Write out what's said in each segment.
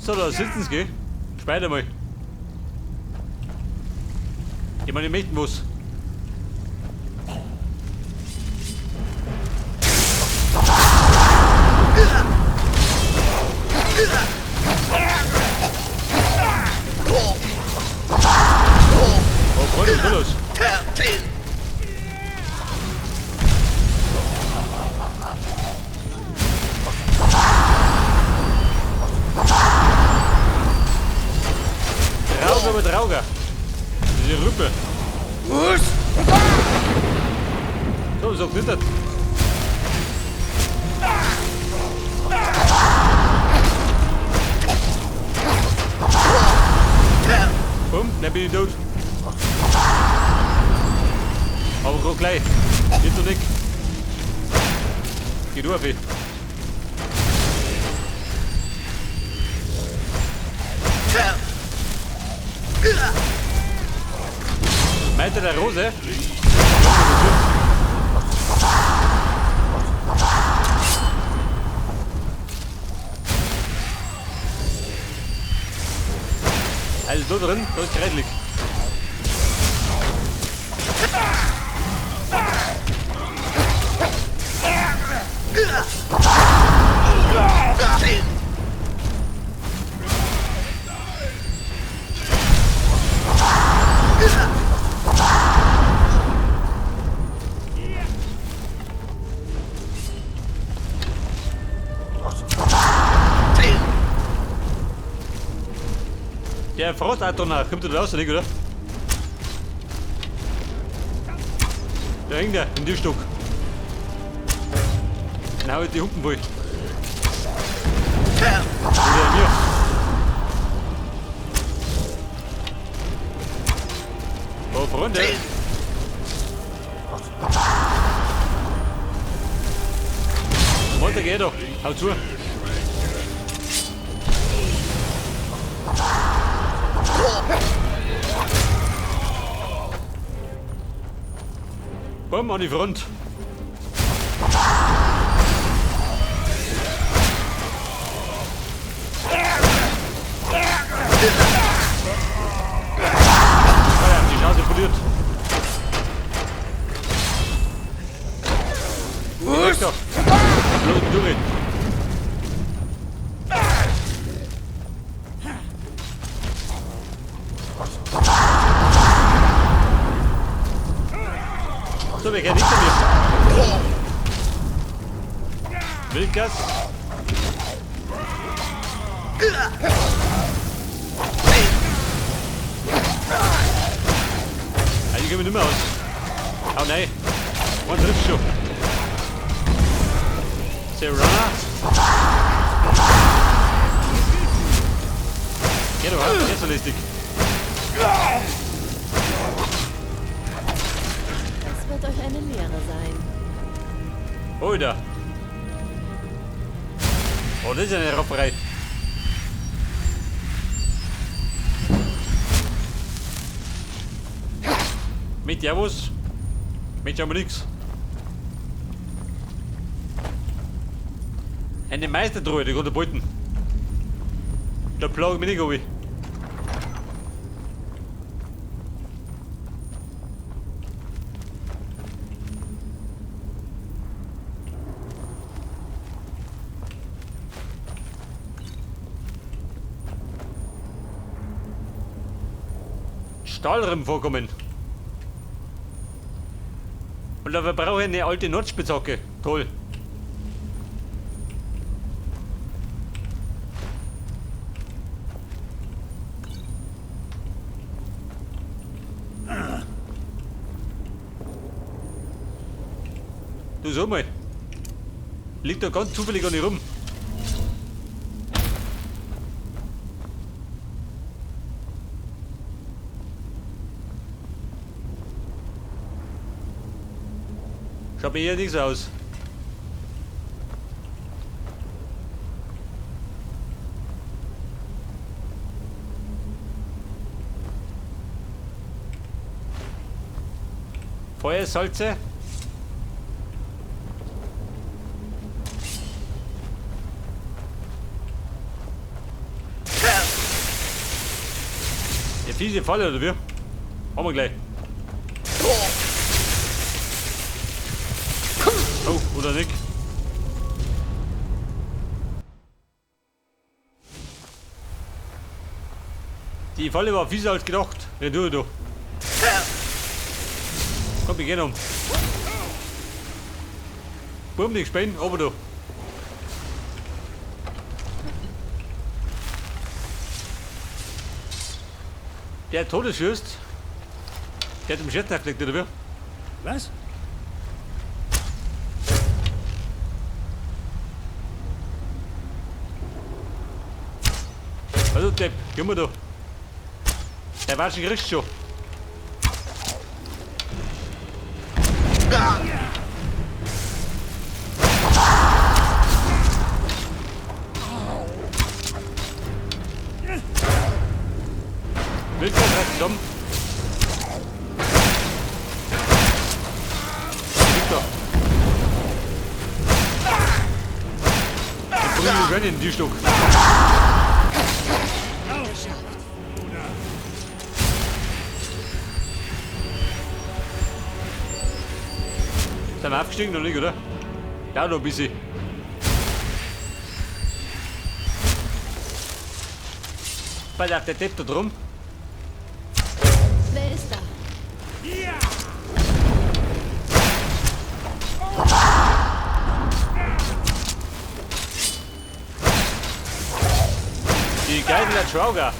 So, da sitzen sie, gell? Speit mal. Ich meine, ich möchte was. Oh, Freunde, was ist los? Drauger mit Drauger. Diese Rüppe. Was? So, so knittert. Bumm, dann bin ich tot. Aber komm gleich. Geht doch nicht. Geh du auf ihn. Meint er der Rose? Also da drin, da ist gerätlich. Der Frostauto nach, kommt er da raus, nicht, oder? Da hängt er, in dem Stock. Dann hau ich die Humpen voll. Oder mir. Oh, Freunde. Weiter geht doch, hau zu. Bumm, an die Front. Ah ja, die Chance verliert. Was? Doch. Los, durch. So, wer kennt nicht von mir? Wildgas. Die gehen wir nicht mehr aus. Oh nein. Man trifft schon. Serrana. Geh doch halt, nicht so listig. Das wird euch eine Lehre sein. Oh, da. Oh, das ist eine Rafferei. Mit Javus. Mit haben wir nix. Eine Meistertruhe, die kann beuten. Da plag ich mich nicht rein. Stahlriemen vorkommen. Und dafür brauche ich eine alte Nordspitzhacke. Toll. Du sag mal. Liegt da ganz zufällig an die rum. Schaut mir hier nichts aus. Feuersalze. fiese Falle, oder wie? Haben wir gleich. Oh, oder nicht? Die Falle war fieser als gedacht. Ja, du. Komm, wir gehen um. Boom, nicht Spähen, aber du. Der Todesschützt. Der hat im Schätzner gelegt, oder wie? Was? Also, Depp, komm mal da. Der war schon gerichtet schon. Willst du das zusammen? Victor. Ich bringe die Gönne in die Stück. Sind wir aufgestiegen noch nicht, oder? Ja, noch ein bisschen. Weil der Depp da drum. Wer ist da? Die Geigen der Schwauger.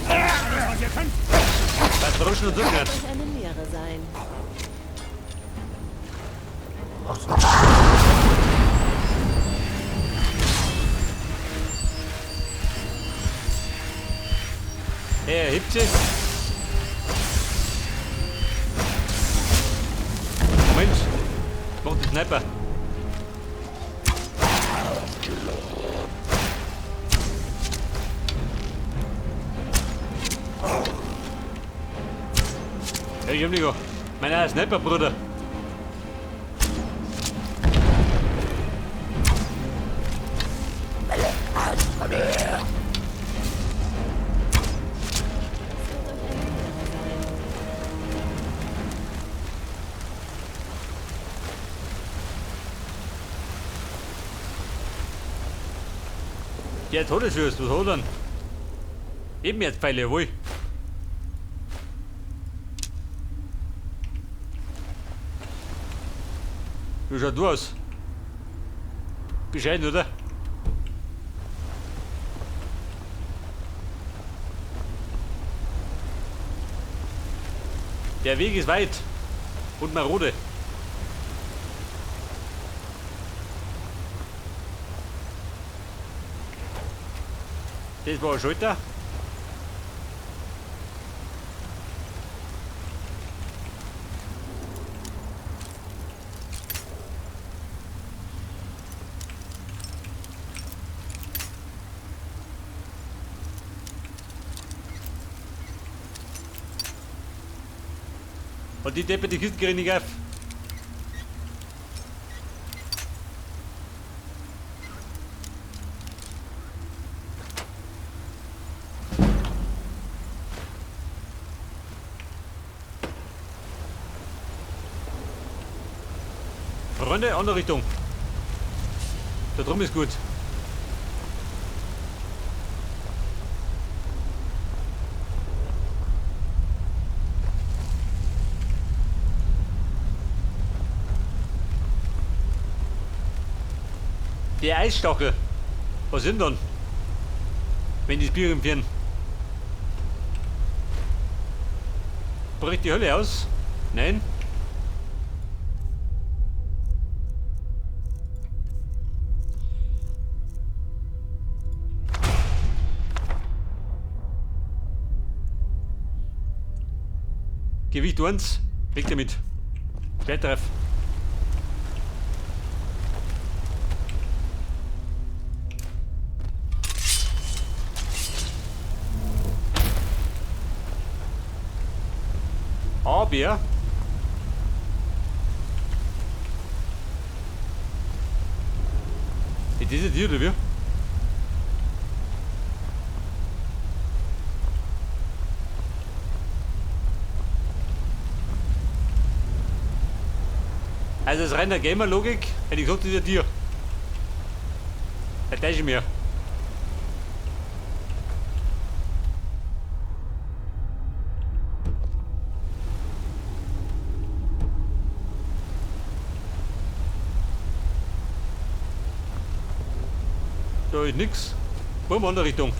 Was ihr könnt. Das draußen und drücken. Durch eine Meere sein. Er hebt sich. Moment. Mach den Sniper. Hey, Jemligo. Mein Sniper, Bruder. Der Todesschütz, was hat er denn? Eben jetzt Pfeile, jawohl. Wie schaut du aus? Bescheiden, oder? Der Weg ist weit und marode. Das war ein Schalter. Und die Deppe, die Kiste kriegen nicht auf. Freunde, andere Richtung. Da drum ist gut. Der Eisstachel. Was sind dann? Wenn die das Bier empfehlen. Bricht die Hölle aus? Nein? Gewicht 1, weg damit. Schwertreff. Aber ist das die oder wie? Also das ist reiner Gamer-Logik, hätte ich gesagt, das ist ja dir. Da täusche ich mir. Da ist nix. Bumm, andere Richtung.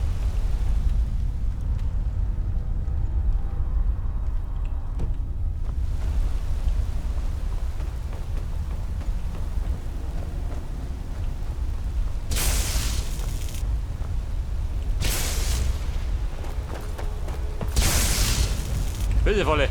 Böse Falle.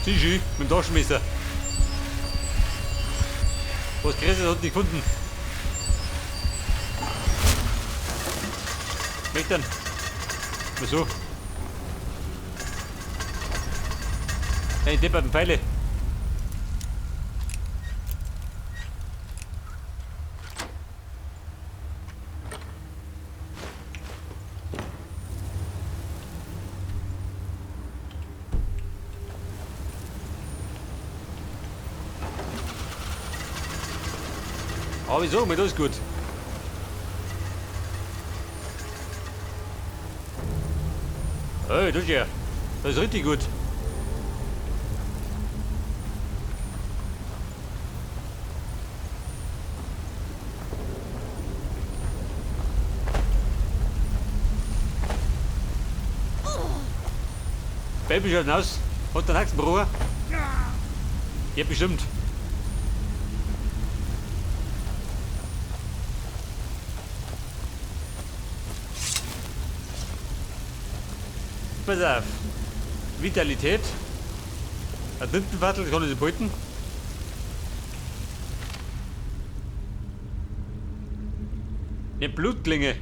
Sieh, mit dem Taschenmesser. Was Größeres hat nicht gefunden. Weg dann. Wieso? Hey, depperten Pfeile. Aber wieso? Mir das ist gut. Hey, das ist ja. Das ist richtig gut. Baby schaut aus. Hat der Haxenbruder? Ja, bestimmt. Pass auf. Vitalität. Ein Tintenviertel, kann ich sie behalten. Eine Blutklinge.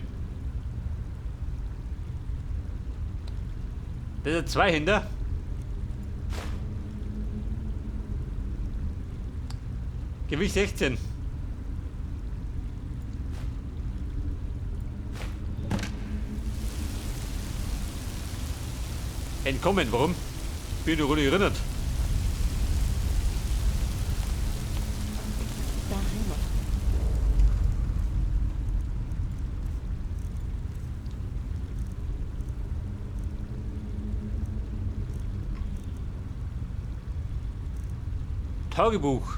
Das sind 2 Händer. Gewicht 16. Entkommen, warum? Bin ich nicht erinnert. Daheim. Tagebuch.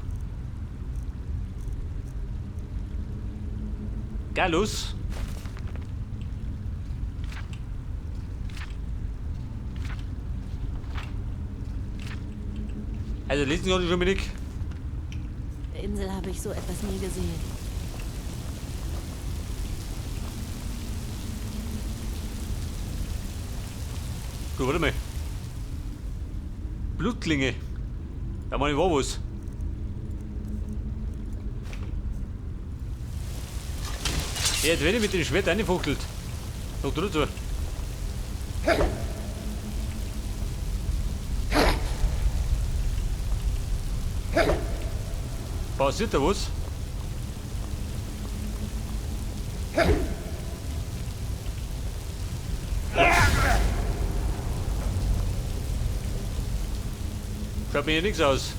Gallus. Also lesen Sie schon wenig. Der Insel habe ich so etwas nie gesehen. Gut, warte mal. Blutklinge. Da meine ich war was. Ja, jetzt wenn ich mit dem Schwert reinfuchtelt. Noch dazu. Passiert da was? Schaut mir hier nichts aus.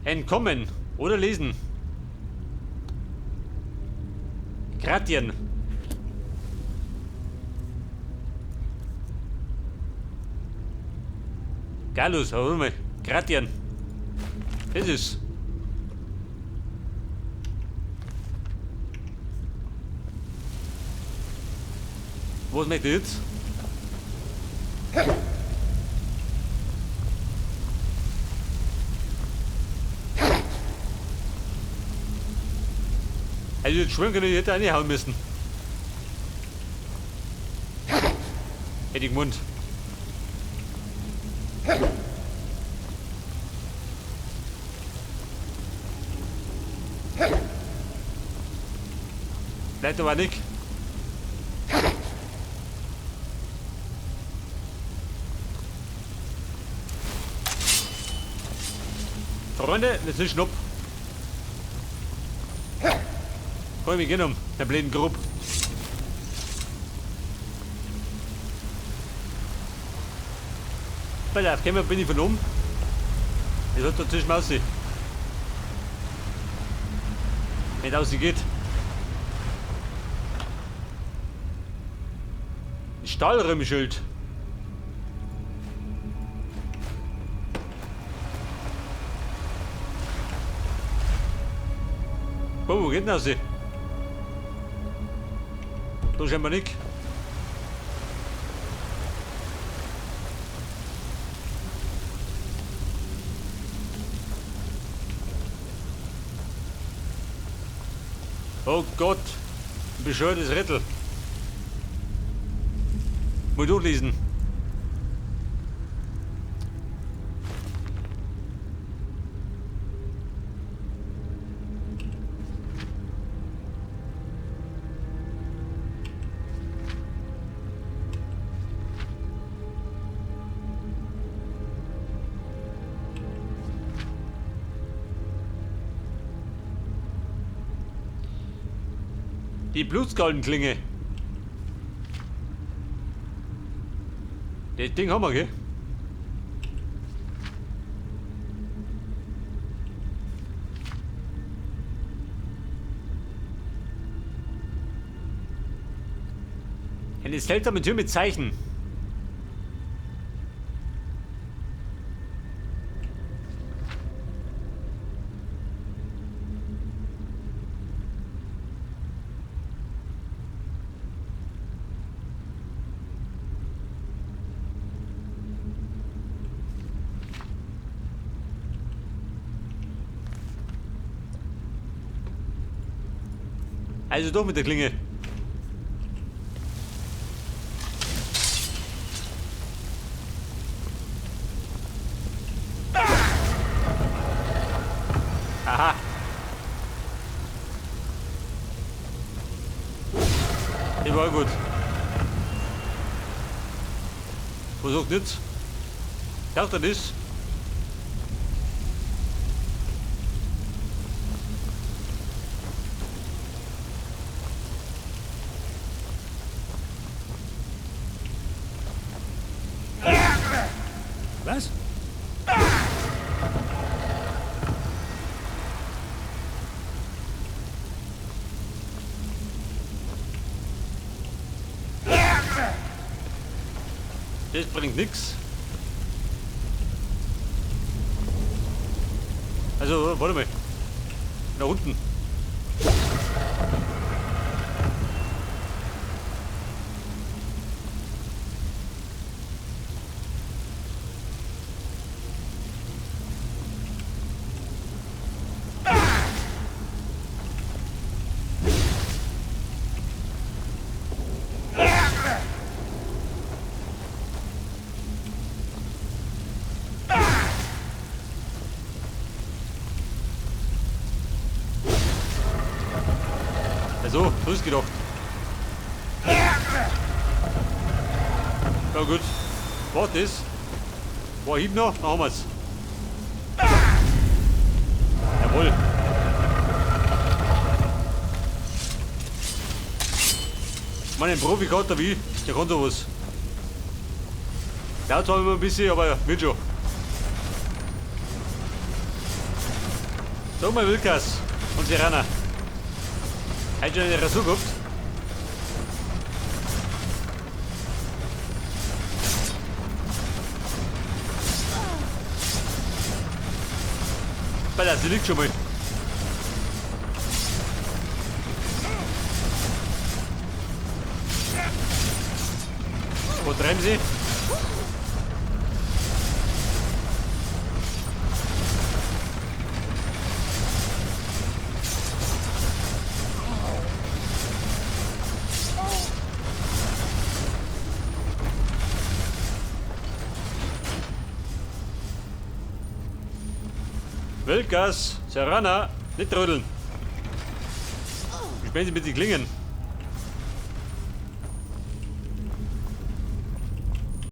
Entkommen oder lesen. Gratien. Gallus, hol mal. Gratien. Das ist. Was möchte ich jetzt? Also jetzt schwören können, ich hätte reinhauen müssen. Hätte ich Mund. Bleibt aber nicht. Freunde, wir sind schnupp. Komm, wir gehen um, der blinden Gruppe. Pass auf, gehen wir, bin ich von oben. Ich sollte dazwischen aussehen. Wenn es aussieht geht. Stahlröhmenschild. Oh, wo geht denn das? Da scheinbar nicht. Oh Gott, ein bescheuertes Rätsel. Mal durchlesen. Die Blutsgallenklinge. Das Ding haben wir, gell? Eine seltsame Tür mit Zeichen. Also doch mit der Klinge. Aha. Die war gut. Versucht nicht. Dachte das. Was? Das bringt nichts. Also, warte mal. Nach unten. Also, so ist gedacht. Ja gut. Warte das. War Hieb noch, dann haben wir's. Jawohl. Mein Profi geht da wie, der kann sowas. Dauert zwar immer ein bisschen, aber wird schon. Sag mal Wilkas und Serena. Hast du eine Rasur gehabt? Bella, sie liegt schon mal. Wo treiben sie? Wilkas, Serena, nicht trödeln. Spielen Sie mit den Klingen.